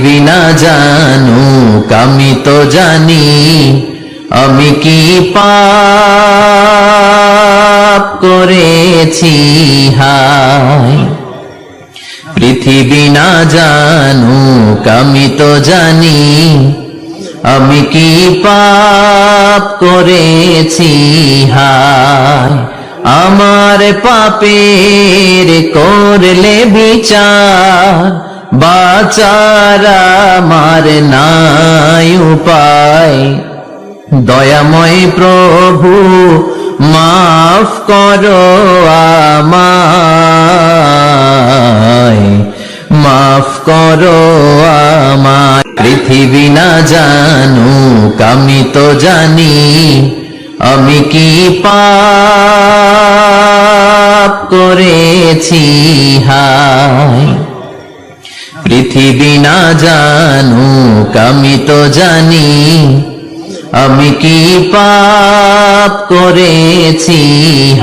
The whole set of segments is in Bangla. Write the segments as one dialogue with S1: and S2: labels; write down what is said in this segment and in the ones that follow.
S1: বিনা জানুক আমি তো জানি আমি কি পাপ করেছি হায়। পৃথিবী না জানুক আমি তো জানি আমি কি পাপ করেছি হায়। আমার পাপের করলে বিচার বাঁচার আমার নাই উপায়। দয়াময় প্রভু মাফ করো আমায়, মাফ করো আমায়। পৃথিবী না জানুক আমি তো জানি আমি কি পাপ করেছি হায়। পৃথিবী না জানুক আমি তো জানি আমি কি পাপ করেছি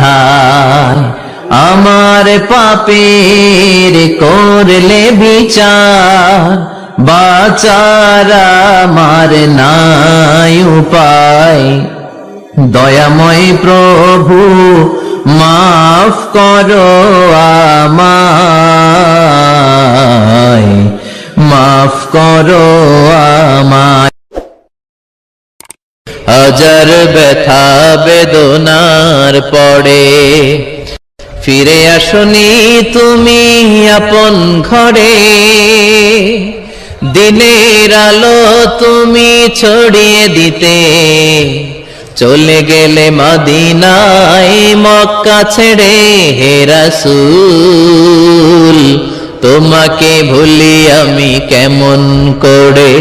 S1: হায়। আমার পাপের করলে বিচার বাঁচার আমার নাই উপায়। দয়াময় প্রভু মাফ করো আমায়, মাফ করো আমায়। হাজার ব্যথা বেদনার পরে ফিরে আসনি তুমি আপন ঘরে। দিনের আলো তুমি ছড়িয়ে দিতে চলে গেলে মদিনায় মক্কা ছেড়ে। হে রাসূল তোমাকে ভুলি আমি কেমন করে।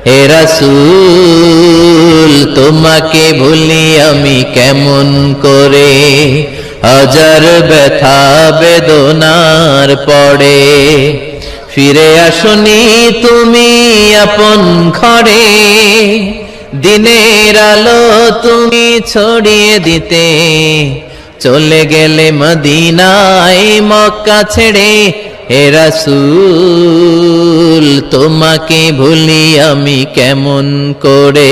S1: হে রাসূল তোমাকে ভুলি আমি কেমন করে। হাজার ব্যথা বেদনার পরে ফিরে আসনি তুমি আপন ঘরে। দিনের আলো তুমি ছড়িয়ে দিতে চলে গেলে মদিনায় মক্কা ছেড়ে। হে রাসূল তোমাকে ভুলি আমি কেমন করে।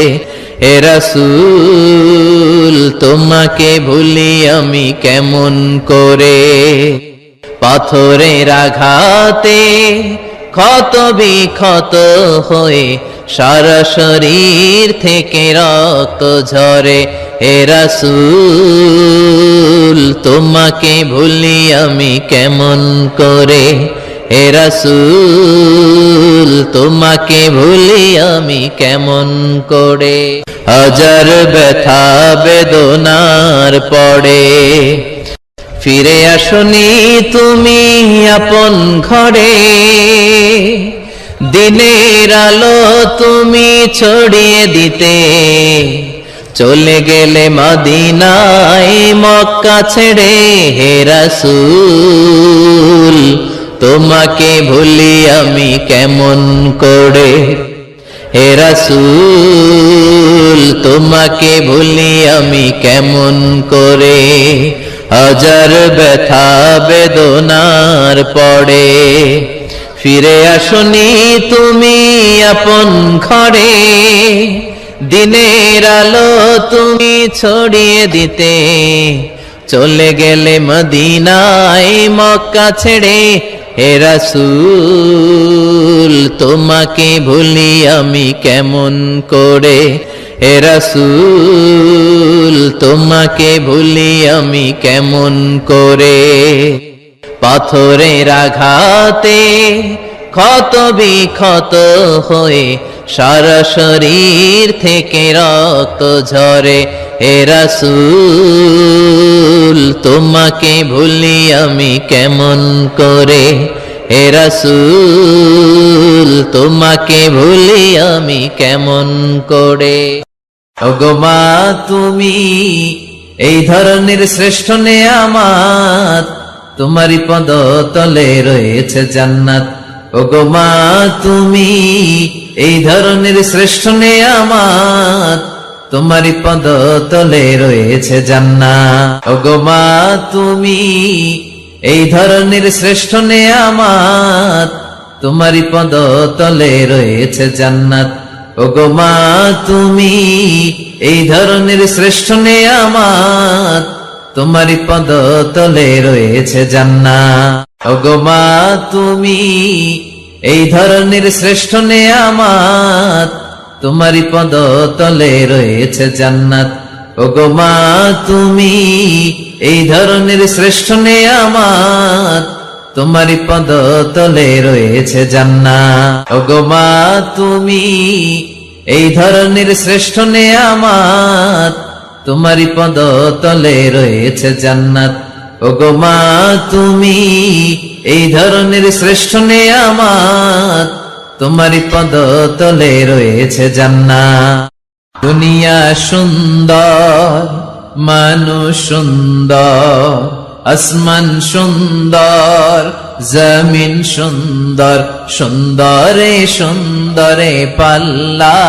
S1: হে রাসূল তোমাকে ভুলি আমি কেমন করে। পাথরের আঘাতে ক্ষত বিক্ষত হয়ে সারা শরীর থেকে রক্ত ঝরে। হে রাসূল তোমাকে ভুলি আমি কেমন করে। হে রাসূল তোমাকে ভুলি আমি কেমন করে। হাজার ব্যথা বেদনার পরে ফিরে আসনি তুমি আপন ঘরে। দিনের আলো তুমি ছড়িয়ে দিতে চলে গেলে মদিনায় মক্কা ছেড়ে। হে রাসূল তোমাকে ভুলি আমি কেমন করে। হে রাসূল তোমাকে ভুলি আমি কেমন করে। হাজার ব্যথা বেদনার পরে ফিরে আসনি তুমি আপন ঘরে। দিনের আলো তুমি ছড়িয়ে দিতে চলে গেলে মদিনায় মক্কা ছেড়ে। হে রাসূল তোমাকে ভুলি আমি কেমন করে। হে রাসূল তোমাকে ভুলি আমি কেমন করে। পাথরের আঘাতে ক্ষত বিক্ষত হয়ে সারা শরীর থেকে রক্ত ঝরে। হে রাসূল তোমাকে ভুলি আমি কেমন করে। হে রাসূল তোমাকে ভুলি আমি কেমন করে। ওগো মা তুমি এই ধরনের শ্রেষ্ঠ নেয়ামত, তোমারই পদ তলে রয়েছে জান্নাত। ওগো মা তুমি এই ধরনের শ্রেষ্ঠ নেয়ামত, তোমারই পদ তলে রয়েছে জান্নাত। ওগো মা তুমি এই ধরনের শ্রেষ্ঠ নেয়ামত, তোমারই পদ তলে রয়েছে জান্নাত। ওগো মা তুমি এই ধরনের শ্রেষ্ঠ নেয়ামত, তোমারই পদ তলে রয়েছে জান্নাত। ওগো মা তুমি এই ধরনের শ্রেষ্ঠ নেয়ামত, তোমারই পদ তলে রয়েছে জান্নাত। ওগো মা তুমি এই ধরনের শ্রেষ্ঠ নেয়ামত, তোমারই পদ তলে রয়েছে জান্নাত। ওগো মা তুমি এই ধরনের শ্রেষ্ঠ নেয়ামত, তোমারই পদ তলে রয়েছে জান্নাত। ওগো মা তুমি এই ধরনের শ্রেষ্ঠ নেয়ামত, তোমারই পদ তলে রয়েছে জান্নাত। দুনিয়া সুন্দর, মানুষ সুন্দর, আসমান সুন্দর, জমিন সুন্দর, সুন্দরে সুন্দরে পাল্লা।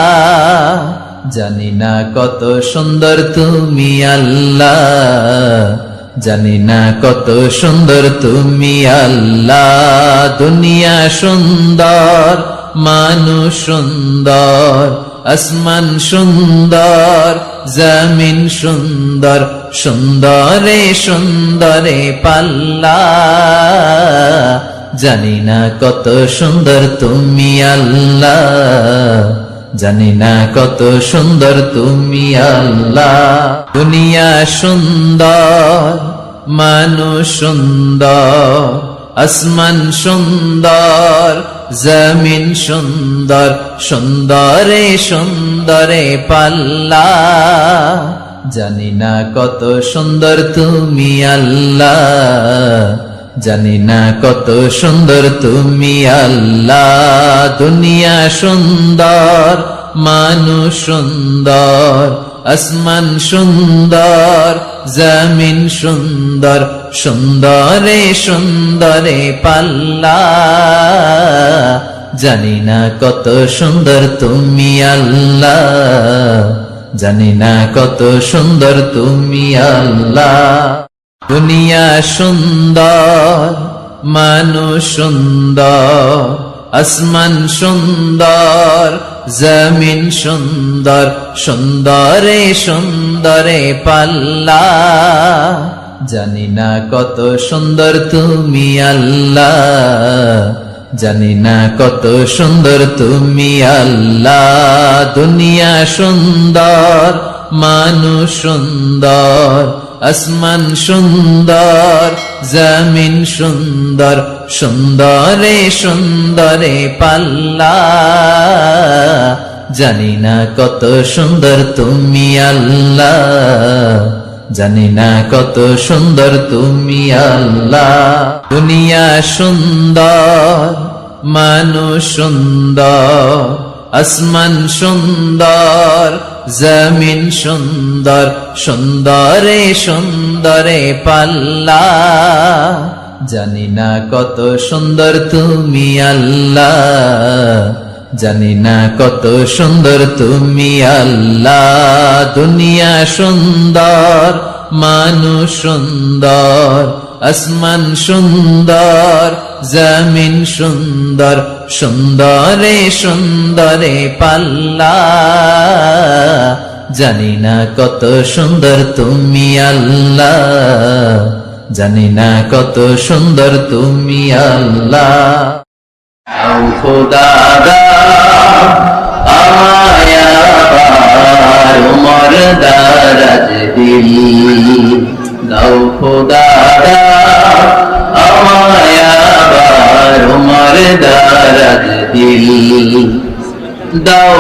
S1: জানি না কত সুন্দর তুমি আল্লাহ, জানি না কত সুন্দর তুমি আল্লাহ। দুনিয়া সুন্দর, মানুষ সুন্দর, আসমান সুন্দর, জমিন সুন্দর, সুন্দরে সুন্দরে পাল্লা। জানি না কত সুন্দর তুমি আল্লাহ, জানি না কত সুন্দর তুমি আল্লাহ। দুনিয়া সুন্দর, মানুষ সুন্দর, আসমান সুন্দর, জমিন সুন্দর, সুন্দরে সুন্দরে পাল্লা। জানি না কত সুন্দর তুমি আল্লাহ, জানি না কত সুন্দর তুমি আল্লাহ। দুনিয়া সুন্দর, মানুষ সুন্দর, আসমান সুন্দর, জমিন সুন্দর, সুন্দরে সুন্দরে পাল্লা। জানি না কত সুন্দর তুমি আল্লাহ, জানি না কত সুন্দর তুমি আল্লাহ। দুনিয়া সুন্দর, মানুষ সুন্দর, আসমান সুন্দর, জমিন সুন্দর, সুন্দরে সুন্দরে পাল্লা। জানি না কত সুন্দর তুমি আল্লাহ, জানি না কত সুন্দর তুমি আল্লাহ। দুনিয়া সুন্দর, মানুষ সুন্দর, আসমান সুন্দর, জমিন সুন্দর, সুন্দরে সুন্দরে পাল্লা। জানি না কত সুন্দর তুমি আল্লাহ, জানি না কত সুন্দর তুমি আল্লাহ। দুনিয়া সুন্দর, মানুষ সুন্দর, আসমান সুন্দর, জমিন সুন্দর, সুন্দরে সুন্দরে পাল্লা। জানি না কত সুন্দর তুমি আল্লাহ, জানি না কত সুন্দর তুমি আল্লাহ। দুনিয়া সুন্দর, মানুষ সুন্দর, আসমান সুন্দর, জমিন সুন্দর, সুন্দরে সুন্দরে পাল্লা। জানি না কত সুন্দর তুমি আল্লাহ, জানি না কত সুন্দর তুমি আল্লাহ। আও খোদা আমায় আবার উমর দারাজ দিল দাও। খোদা আমায় আবার উমর দারাজ দিল দাও।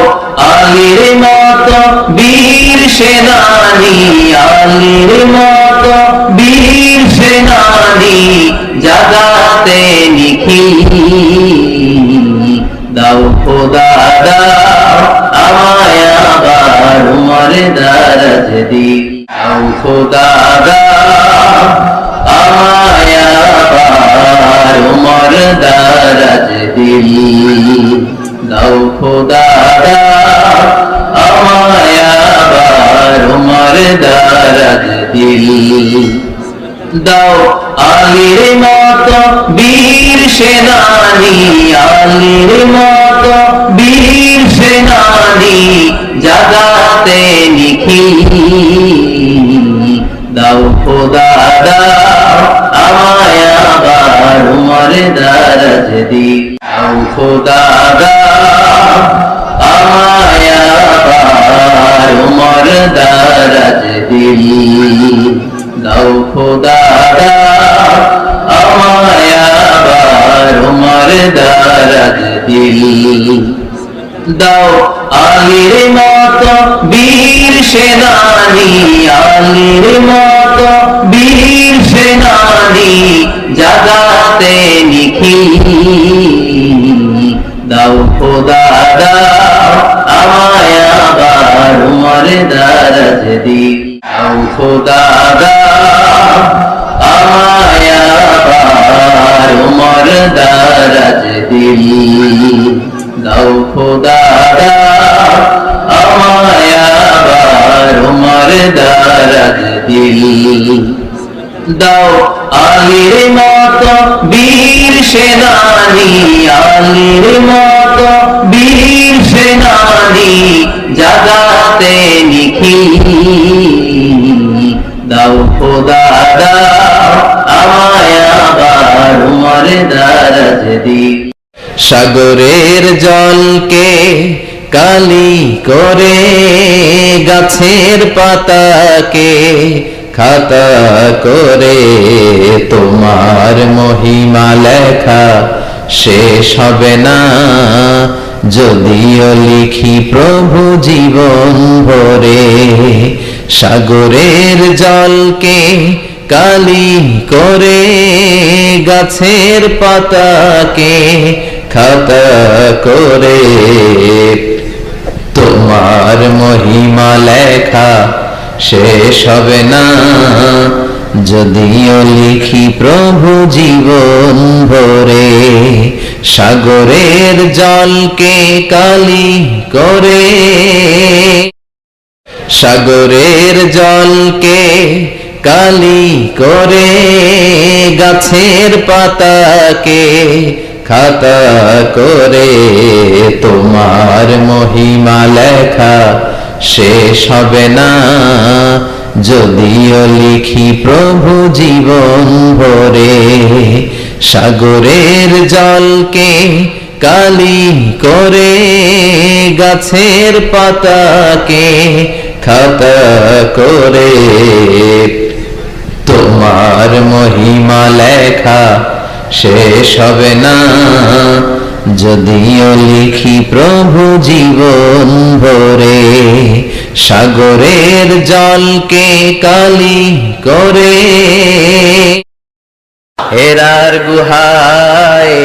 S1: আলীর মতো বীর সেনানী, আলীর মতো বীর সেনানী জাগাতে নিখিল দাও। খোদা আমায় আবার উমর দারাজ দিল দাও। খোদা আমায় আবার উমর দারাজ দিল দাও। খোদা আমায় আবার উমর দারাজ দিল দাও। আলীর মতো বীর সেনানি আলীর মতো বীর সেনানি জাগাতে নিখিল দাও খোদা দাও আমায় আবার উমর দারাজ দিল দাও খোদা দাও আমায় আবার উমর দারাজ দিল দাও খোদা দাও আমায় আবার উমর দারাজ দিল দাও আলীর মতো বীর সেনানি আলীর মতো বীর সেনানি জাগাতে নিখিল দাও খোদা দাও আমায় আবার উমর দারাজ দিল দাও খোদা দাও আমায় আবার উমর দারাজ দিল দাও খোদা দাও আমায় আবার উমর দারাজ দিল দাও আলীর মতো বীর সেনানি আলীর মতো বীর সেনানি জাগাতে নিখিল দাও খোদা দাও আমায় আবার উমর দারাজ দিল
S2: সাগরের জলকে কালি করে গাছের পাতাকে খাতা করে তোমার মহিমা লেখা শেষ হবে না যদিও লিখি প্রভু জীবন ভরে সাগরের জলকে কালি করে গাছের পাতাকে খাতা করে তোমার মহিমা লেখা শেষ হবে না যদিও লিখি প্রভু জীবন ভরে সাগরের জলকে কালি করে সাগরের জলকে কালি করে গাছের পাতাকে খাতা করে তোমার মহিমা লেখা শেষ হবে না যদিও লিখি প্রভু জীবন ভরে সাগরের জলকে কালি করে গাছের পাতাকে খাতা করে তোমার মহিমা লেখা শেষ হবে না যদিও লিখি প্রভু জীবন ভরে সাগরের জলকে কালি করে হেরার গুহায়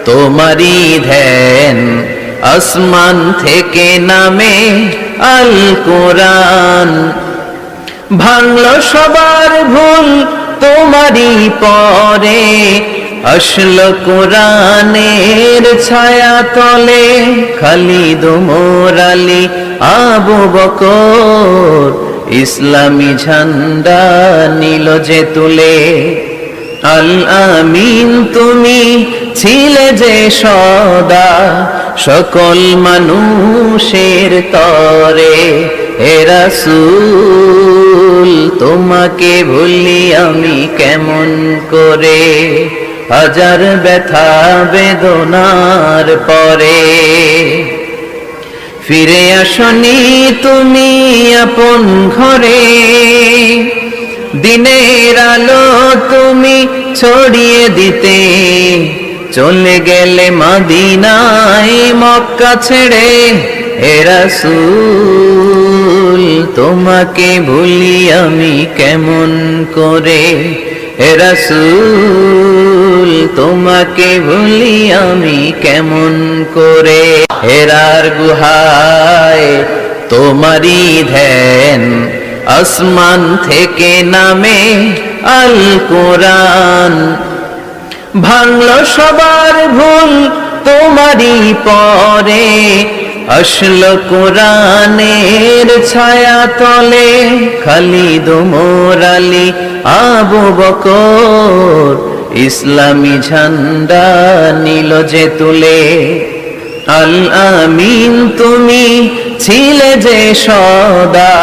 S2: তোমারই ধ্যান আসমান থেকে নামে আল কোরআন ভাঙল সবার ভুল তোমারই পরে আসলো কোরআনের ছায়া তলে খালিদ ওমর আলী আবু বকর ইসলামী ঝান্ডা নিল যে তুলে আল আমিন তুমি ছিলে যে সদা সকল মানুষের তরে হে রাসূল তোমাকে ভুলি আমি কেমন করে হাজার ব্যথা বেদনার পরে ফিরে আসনি তুমি আপন ঘরে দিনের আলো তুমি ছড়িয়ে দিতে চলে গেলে মদিনায় মক্কা ছেড়ে হে রাসূল তোমাকে ভুলি আমি কেমন করে হে রাসূল তোমাকে ভুলি আমি কেমন করে হেরার গুহায় তোমারই ধ্যান আসমান থেকে নামে আল কোরআন ভাঙল সবার ভুল তোমারই পরে আসলো কোরআনের ছায়া তলে খালিদ ওমর আলী আবু বকর ইসলামী ঝান্ডা নীল যে তুলে। আল আমিন তুমি ছিলে যে সদা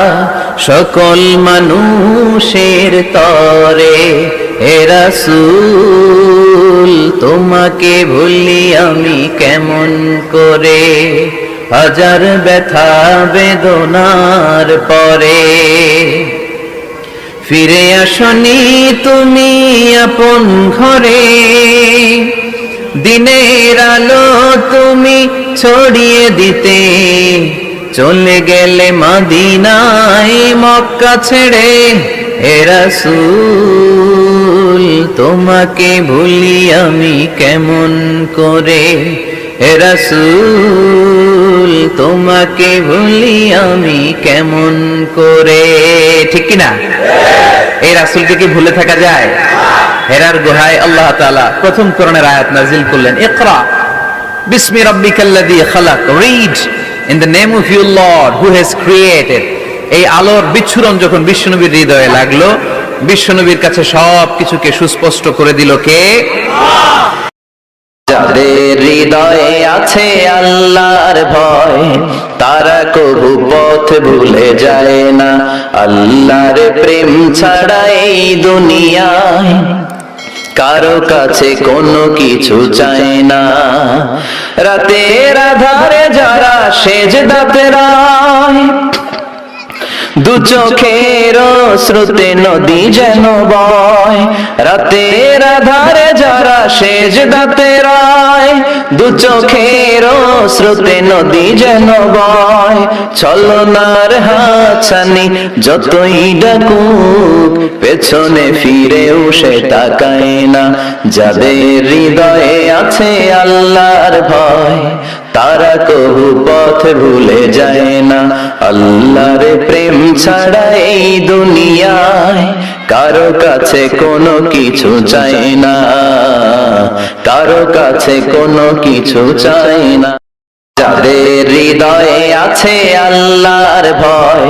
S2: সকল মানুষের তরে। হে রাসূল তোমাকে ভুলি আমি কেমন করে, হাজার ব্যথা বেদনার পরে। ফিরে আসনি তুমি আপন ঘরে, দিনের আলো তুমি ছড়িয়ে দিতে। চলে গেলে মদিনায় মক্কা ছেড়ে। হে রাসূল তোমাকে ভুলি আমি কেমন করে, হে রাসূল তোমাকে ভুলি আমি কেমন করে। ঠিক কিনা? এই রাসূলকে কি ভুলে থাকা যায়? হেরার গুহায় আল্লাহ তাআলা প্রথম কোরআনের আয়াত নাযিল করলেন, ইকরা বিসমি রাব্বিকাল্লাযী খালাক, read in the name of your Lord who has created. এই আলোর বিচ্ছুরণ যখন বিশ্বনবীর হৃদয়ে লাগলো, বিশ্বনবীর কাছে সব কিছুকে সুস্পষ্ট করে দিল কে? যাদের হৃদয়ে আছে আল্লাহর ভয়, তারা কবু পথ ভুলে যায় না। আল্লাহর প্রেম ছাড়া এই দুনিয়ায় কারো কাছে কোনো কিছু চায় না। রাতের আধারে যারা সেজদাতে রয়, দু চোখের স্রোতে নদী যেন বয়। রাতের আধারে যারা সেজদাতে রয়, দু চোখের স্রোতে নদী যেন বয়। ছলনার হাতছানি যতই ডাকুক, পেছনে ফিরেও সে তাকায় না। যাদের হৃদয়ে আছে আল্লাহর ভয়, তারা কবু পথ ভুলে যায় না। আল্লাহর প্রেম ছাড়া এই দুনিয়ায় কারো কাছে কোনো কিছু চাই না, কারো কাছে কোনো কিছু চাই না। যাদের হৃদয়ে আছে আল্লাহর ভয়,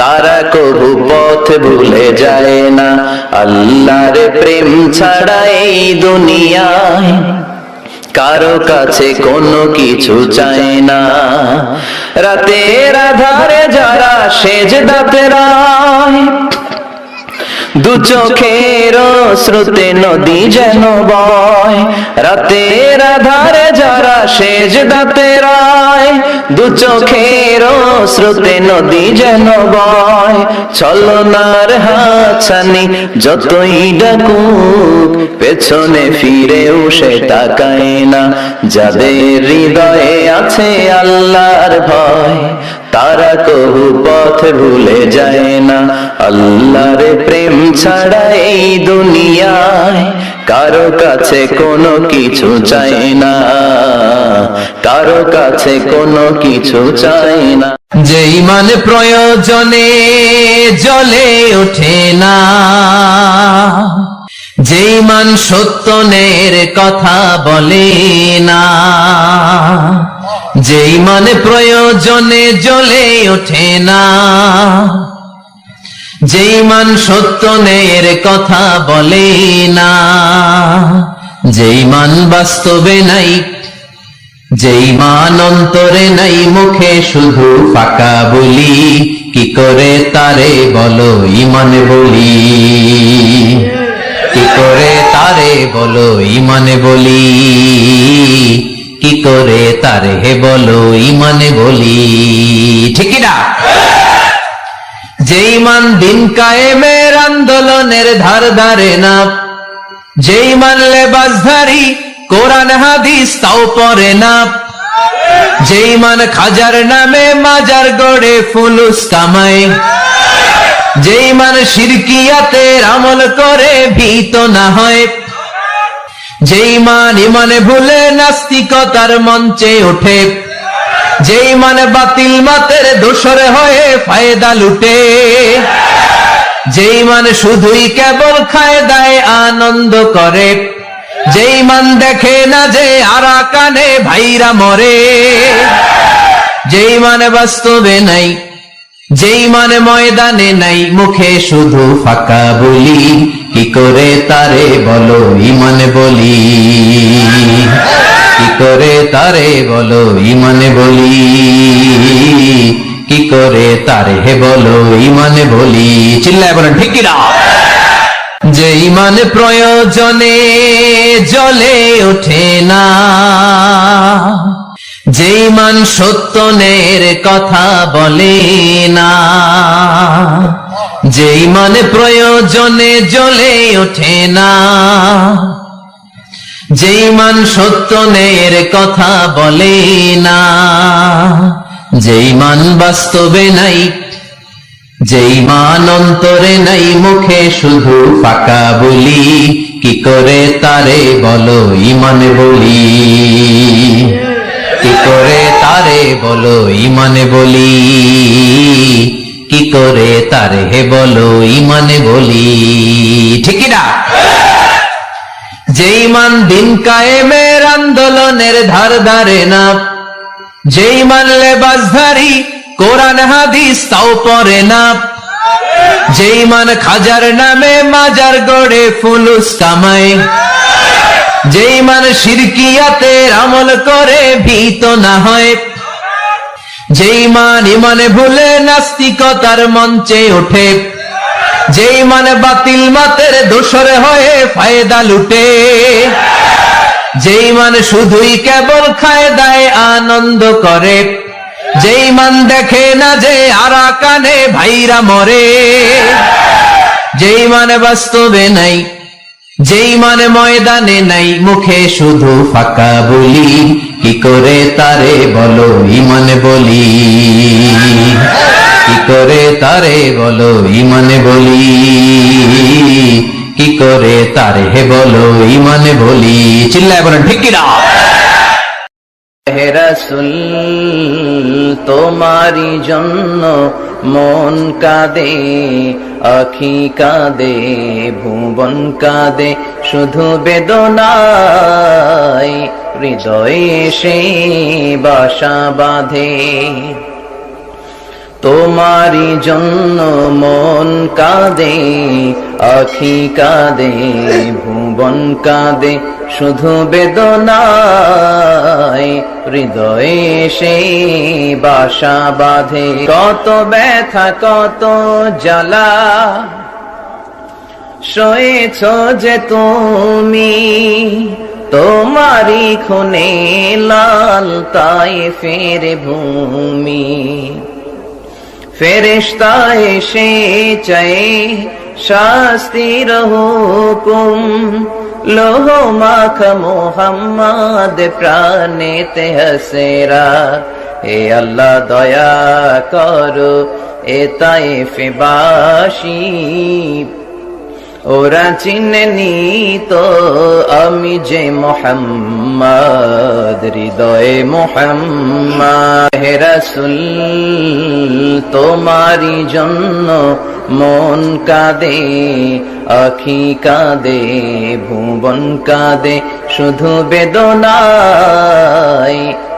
S2: তারা কবু পথ ভুলে যায় না। আল্লাহর প্রেম ছাড়া এই দুনিয়ায় কারো কাছে কোনো কিছু চায় না। রাতের আধারে যারা সেজদাতে রয়, দু চোখের স্রোতে নদী যেন বয়। রাতের আধারে যারা সেজদাতে রয়, দু চোখের স্রোতে নদী যেন বয়। ছলনার হাতছানি যতই ডাকুক, পেছনে ফিরেও সে তাকায় না। যাদের হৃদয়ে আছে আল্লাহর ভয়, তারা কবু পথ ভুলে যায় না। আল্লাহর প্রেম ছাড়া এই দুনিয়ায় কারো কাছে কোনো কিছু চাই না, কারো কাছে কোনো কিছু চাই না।
S1: যে ইমান প্রয়োজনে জ্বলে ওঠে না, যে ইমান সত্যনের কথা বলে না, যে ইমান প্রয়োজনে জ্বলে ওঠে না, যে ইমান সত্যনের কথা বলে না, যে ইমান বাস্তবে নাই, যে ইমান অন্তরে নাই, মুখে শুধু ফাঁকা বলি, কি করে তারে বলো ইমান বলি, কি করে তারে বলো ইমান বলি, কি করে তারে বলো ইমান বলি। ঠিক না? যে ইমান দিন কায়েমের আন্দোলনের ধার ধারে না, যে ইমান লেবাসধারী কোরআন হাদিস তাও পড়ে না, যে ইমান খাজার নামে মাজার গড়ে ফুলুস কামায়, যে ইমান শিরকিয়াতের আমল করে ভীত না হয়, যে ইমান ইমানে ভুলে নাস্তিকতার মঞ্চে ওঠে, যে ইমান বাতিল মাতের দোসর হয়ে ফায়দা লুটে, যে ইমান শুধুই কেবল খায় দায় আনন্দ করে, যে ইমান দেখে না যে আরাকানে ভাইরা মরে, যে ইমান বাস্তবে নাই, যেই মানে ময়দানে নাই মুখে শুধু ফাঁকা বলি, কি করে তারে বলো ইমান বলি, কি করে তারে বলো ইমান বলি, কি করে তারে বলো ইমান বলি। চিল্লায় বলেন ঠিক কিনা? যে ইমান প্রয়োজনে জ্বলে ওঠে না, যে ইমান সত্যনের কথা বলে না, যে ইমান প্রয়োজনে জ্বলে ওঠে না, যে ইমান সত্যনের কথা বলে না, যে ইমান বাস্তবে নাই, যে ইমান অন্তরে নাই মুখে শুধু ফাঁকা বলি, কি করে তারে বলো ইমান বলি, কি করে তারে বলো ইমান বলি, কি করে তারে বলো ইমান বলি। ঠিক না? যে ইমান দিন কায়েমের আন্দোলনের ধার ধারে না, যে ইমান লেবাসধারী কোরআন হাদিস তাও পড়ে না, যে ইমান খাজার নামে মাজার গড়ে ফুলুস কামায়, যে ইমান শিরকিয়াতের আমল করে ভীত না হয়, যে ইমান ইমানে ভুলে নাস্তিকতার মঞ্চে ওঠে, যে ইমান বাতিল মাতের দোসর হয়ে ফায়দা লুটে, যে ইমান শুধুই কেবল খায় দায় আনন্দ করে, যে ইমান দেখে না যে আরাকানে ভাইরা মরে, যে ইমান বাস্তবে নাই, যে ইমান ময়দানে নাই মুখে শুধু ফাঁকা বলি, কি করে তারে বলো ইমান বলি, কি করে তারে বলো ইমান বলি, কি করে তারে বলো ইমান বলি। চিল্লায় বলেন ঠিক কিনা?
S2: হে রাসূল তোমারি জন্য মন কাঁদে, আখি কাঁদে, ভুবন কাঁদে, শুধু বেদনায় হৃদয়ে সে বাসা বাঁধে। তোমারি জন্য মন কাঁদে, আখি কাঁদে, ভুবন কাঁদে, শুধু বেদনায় হৃদয়ে সে বাসা বাঁধে। কত ব্যথা কত জ্বালা সয়েছ যে তুমি, তোমারি খুনে লাল তায়েফের ভূমি। ফেরেশতা এসে চায় শাস্তির হুকুম, লোহ মাখা মোহাম্মদ প্রাণেতে হাসেরা। হে আল্লাহ দয়া করো এ তায়েফবাসী, ওরা চিনেনি তো আমি যে মোহাম্মদ, হৃদয়ে মোহাম্মদ। হে রাসূল তোমারি জন্য মন কাঁদে, আখি কাঁদে, ভুবন কাঁদে, শুধু বেদনায়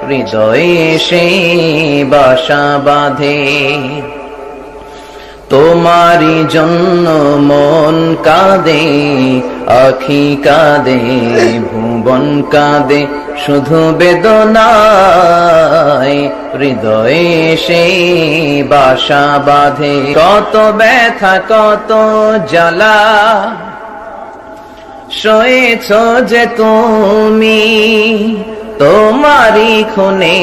S2: হৃদয়ে সে বাসা বাঁধে। তোমারি জন্য মন কাঁদে, আখি কাঁদে, ভুবন কাঁদে, শুধু বেদনায় হৃদয়ে সে বাসা বাঁধে। কত ব্যথা কত জ্বালা সয়েছ যে তুমি, তোমারি খুনে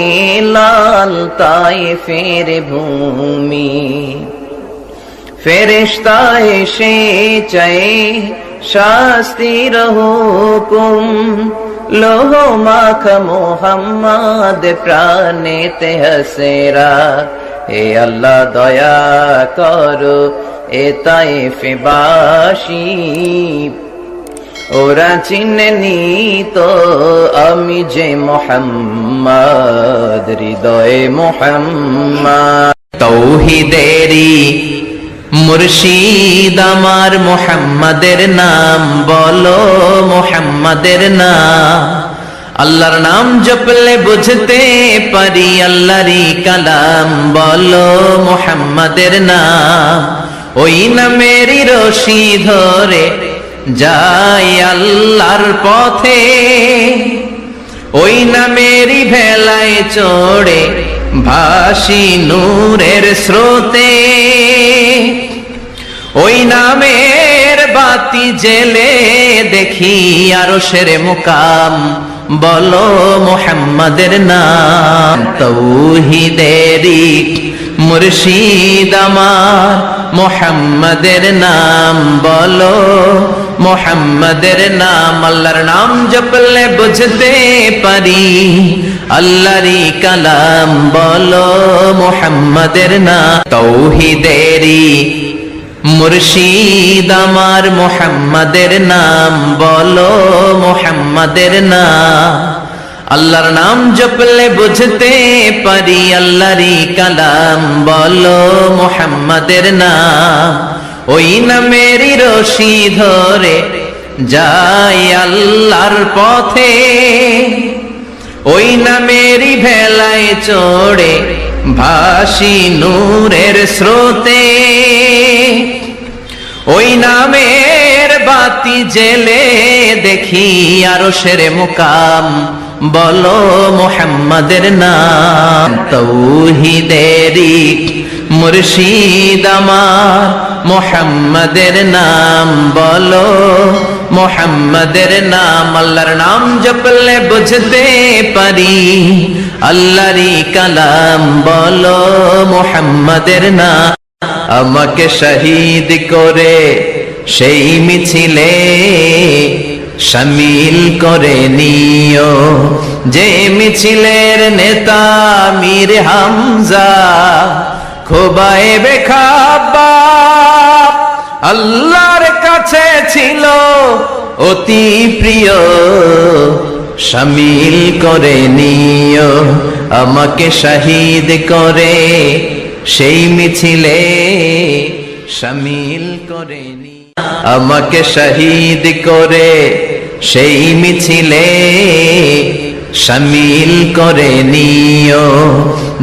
S2: লাল তায়েফের ভূমি। ফেরেশতা এসে চায় শাস্তির হুকুম, লোহ মাখা মোহাম্মদ প্রাণেতে হাসেরা। হে আল্লাহ দয়া করো এ তায়েফবাসী, ওরা চিনেনি তো আমি যে মোহাম্মদ, হৃদয়ে মোহাম্মদ।
S1: তৌহিদেরি মুর্শিদ আমার মোহাম্মদের নাম বলো, মোহাম্মদের নাম।
S2: আল্লাহর নাম জপলে বুঝতে পারি আল্লাহরই কালাম, বলো মুহাম্মাদের নাম। ওই নামেরই রশি ধরে যাই আল্লাহর পথে, ওই নামেরই ভেলায় চড়ে ভাসি নূরের স্রোতে। ওই নামের বাতি জেলে দেখি আরশের মুকাম, বলো মুহাম্মাদের নাম। তাওহীদেরই মুর্শিদ আমার মুহাম্মাদের নাম, বলো মুহাম্মাদের নাম। আল্লাহর নাম জপলে বুঝতে পারি আল্লাহরই কালাম, বলো মুহাম্মাদের নাম। তাওহীদেরই মুর্শিদ আমার মুহাম্মাদের নাম, বলো মুহাম্মাদের নাম। আল্লাহর নাম জপলে বুঝতে পারি আল্লাহরই কালাম, বলো মুহাম্মাদের নাম। ওই নামেরই রশি ধরে যাই আল্লাহর পথে, ওই নামেরই ভেলায় চড়ে ভাসি নূরের স্রোতে। ওই নামের বাতি জেলে দেখি আরশের মুকাম, বলো মুহাম্মাদের নাম। তাওহীদেরই মুর্শিদ আমার মুহাম্মাদের নাম, বলো মুহাম্মাদের নাম। আল্লাহর নাম জপলে বুঝতে পারি আল্লাহরই কালাম, বলো মুহাম্মাদের নাম। আমাকে শহীদ করে সেই মিছিলে শামিল করে নিও, যে মিছিলের নেতা মীর হামজা খোবায়েবে খাব্বাব। আল্লাহর কাছে ছিল অতি প্রিয়, শামিল করে নিও আমাকে শহীদ করে সেই মিছিলে শামিল করে নিও। আমাকে শহীদ করে সেই মিছিলে শামিল করে নিও,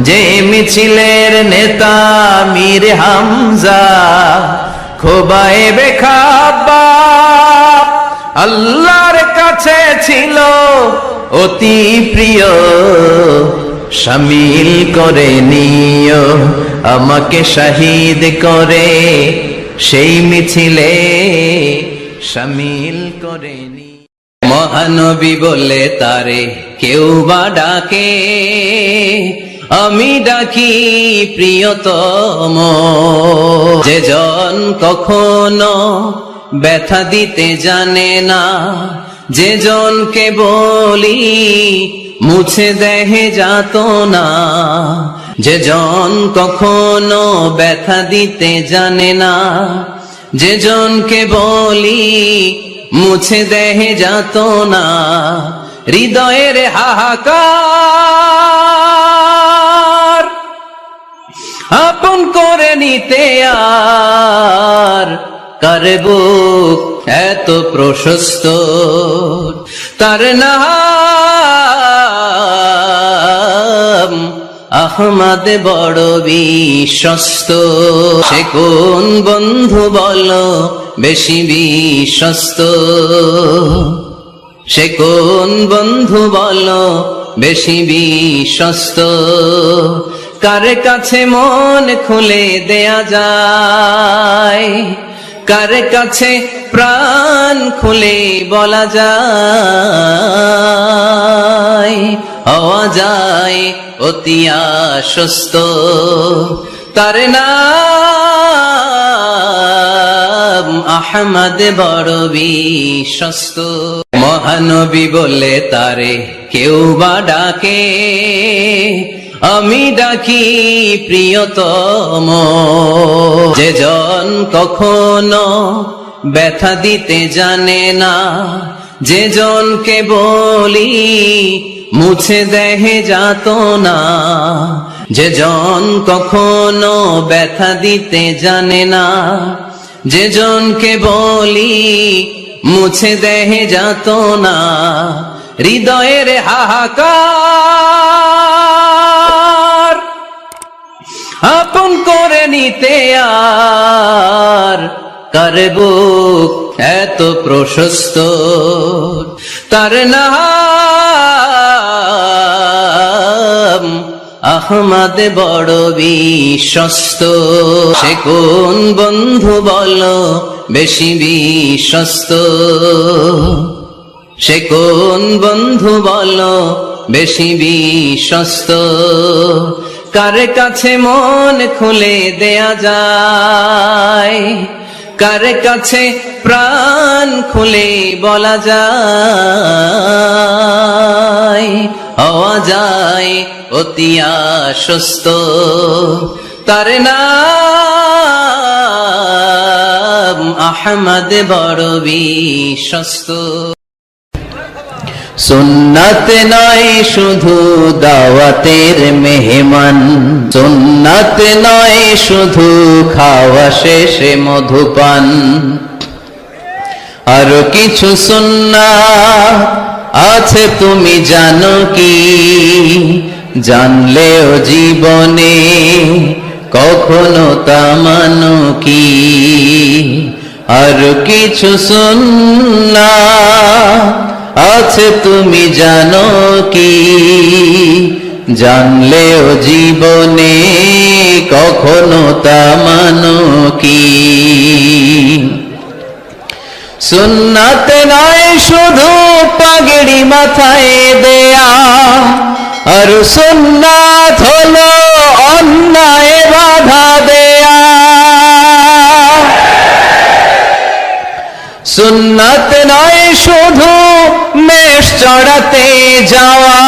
S2: যে মিছিলের নেতা মীর হামজা খোবায়েবে খাব্বাব। আল্লাহর কাছে ছিল অতি প্রিয়, শামিল করে নিও আমাকে শহীদ করে সেই মিছিলে শামিল করে নিও। মহানবী বলে তারে কেউ বা ডাকে, আমি ডাকি প্রিয়তম। যে জন কখনো ব্যথা দিতে জানে না, যে জনকে বলি মুছে দেহে যাত না, যে জন কখনো ব্যথা দিতে জানে না, যে জনকে বলি মুছে দেহে যাত না। হৃদয়ের হাহাকার আপন করে নিতে আর কার বুক এত প্রশস্ত, তার নাম আহমদ বড় বিশ্বস্ত। সে কোন বন্ধু বলো বেশি বিশ্বস্ত, সে কোন বন্ধু বলো বেশি বিশ্বস্ত। কার কাছে মন খুলে দেয়া যায়, কার কাছে প্রাণ খুলে বলা যায়, হওয়া যায় অতি আশ্বস্ত। তার নাম আহমদ বড় বিশ্বস্ত। মহানবী বলে তারে কেউ বা ডাকে, আমি ডাকি প্রিয়তম। যে জন কখনো ব্যথা দিতে জানে না, যে জনকে বলি মুছে দেহে যাত না, যে জন কখনো ব্যথা দিতে জানে না, যে জনকে বলি মুছে দেহে যাত না।
S1: হৃদয়ের হাহাকার আপন করে নিতে আর কার বুক এত প্রশস্ত, তার নাম আহমদ বড় বিশ্বস্ত। সে কোন বন্ধু বলো বেশি বিশ্বস্ত, সে কোন বন্ধু বলো বেশি বিশ্বস্ত, কার কাছে মন খুলে দেয়া যায়, কার কাছে প্রাণ খুলে বলা যায়, হওয়া যায় অতি আশ্বস্ত, তার নাম আহমদ বড় বিশ্বস্ত।
S2: সুন্নাত নয় শুধু দাওয়াতের মেহমান, সুন্নাত নয় শুধু খাওয়া শেষে মধুপান, আরো কিছু সুন্নাত আছে তুমি জানো কি, জানলেও জীবনে কখনো তা মানো কি। আরো কিছু সুন্নাত আছে তুমি জানো কি, জানলেও জীবনে কখনো তা মানো কি। সুন্নাত নয় শুধু পাগড়ি মাথায় দেয়া, আর সুন্নাত হলো অন্যায় বাধা দেয়া। সুন্নাত নয় শুধু মেষ চড়াতে যাওয়া,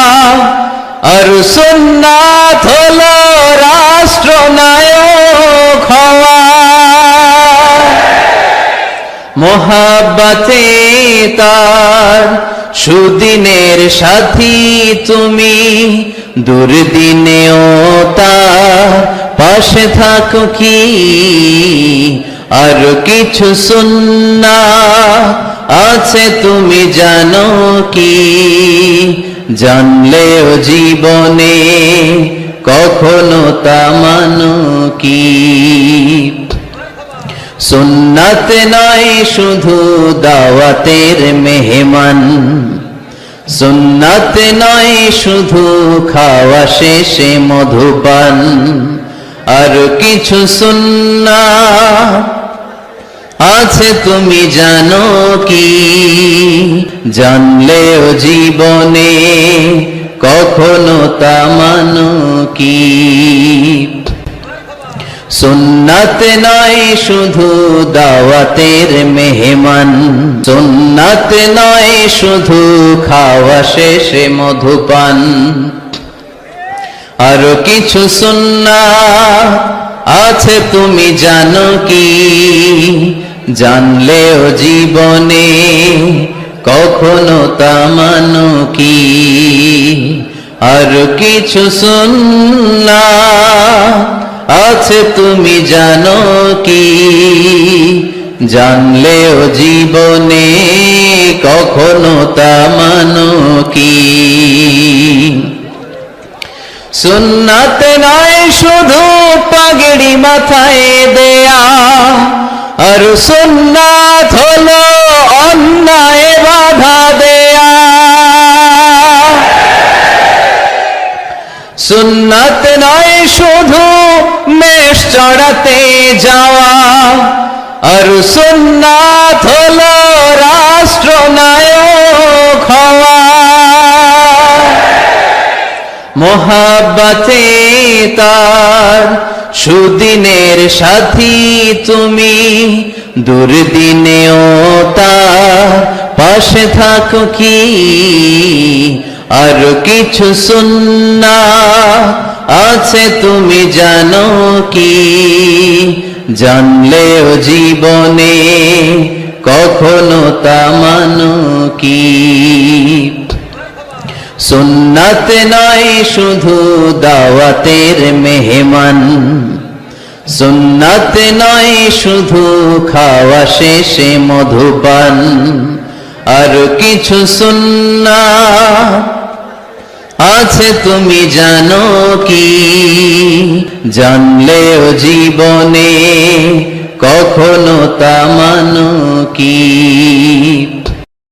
S2: আর সুন্নাত হলো রাষ্ট্রনায়ক হওয়া। মোহাব্বতে তার সুদিনের সাথী তুমি, দুর্দিনেও তার পাশে থাকো কি। আর কিছু সুন্নাত আছে তুমি জানো কি, জানলেও জীবনে কখনো তা মানো কি। সুন্নাত নয় শুধু দাওয়াতের মেহমান, সুন্নাত নয় শুধু খাওয়া শেষে মধুপান, আর কিছু সুন্নাত আছে তুমি জানো কি, জানলেও জীবনে কখনো তা মানো কি। সুন্নাত নয় শুধু দাওয়াতের মেহমান, সুন্নাত নয় শুধু খাওয়া শেষে মধুপান, আরো কিছু সুন্নাত আছে তুমি জানো কি, জানলেও জীবনে কখনো তা মানো কি। আর কিছু সুন্নাত আছে তুমি জানো কি, জানলেও জীবনে কখনো তা মানো কি। সুন্নাত নয় শুধু পাগড়ি মাথায় দেয়া, আর সুন্নাত হলো অন্যায় বাধা দেয়া। সুন্নাত নয় শুধু মেষ চড়াতে যাওয়া, আর সুন্নাত হলো রাষ্ট্রনায়ক হওয়া। মোহাব্বতে তার সুদিনের সাথী তুমি, দুর্দিনেও তার পাশে থাকো কি। আর কিছু সুন্নাত আছে তুমি জানো কি, জানলেও জীবনে কখনো তা মানো কি। সুন্নাত নয় শুধু দাওয়াতের মেহমান, সুন্নাত নয় শুধু খাওয়া শেষে মধুপান, আর কিছু সুন্নাত আছে তুমি জানো কি? জানলেও জীবনে কখনো তা মানো কি?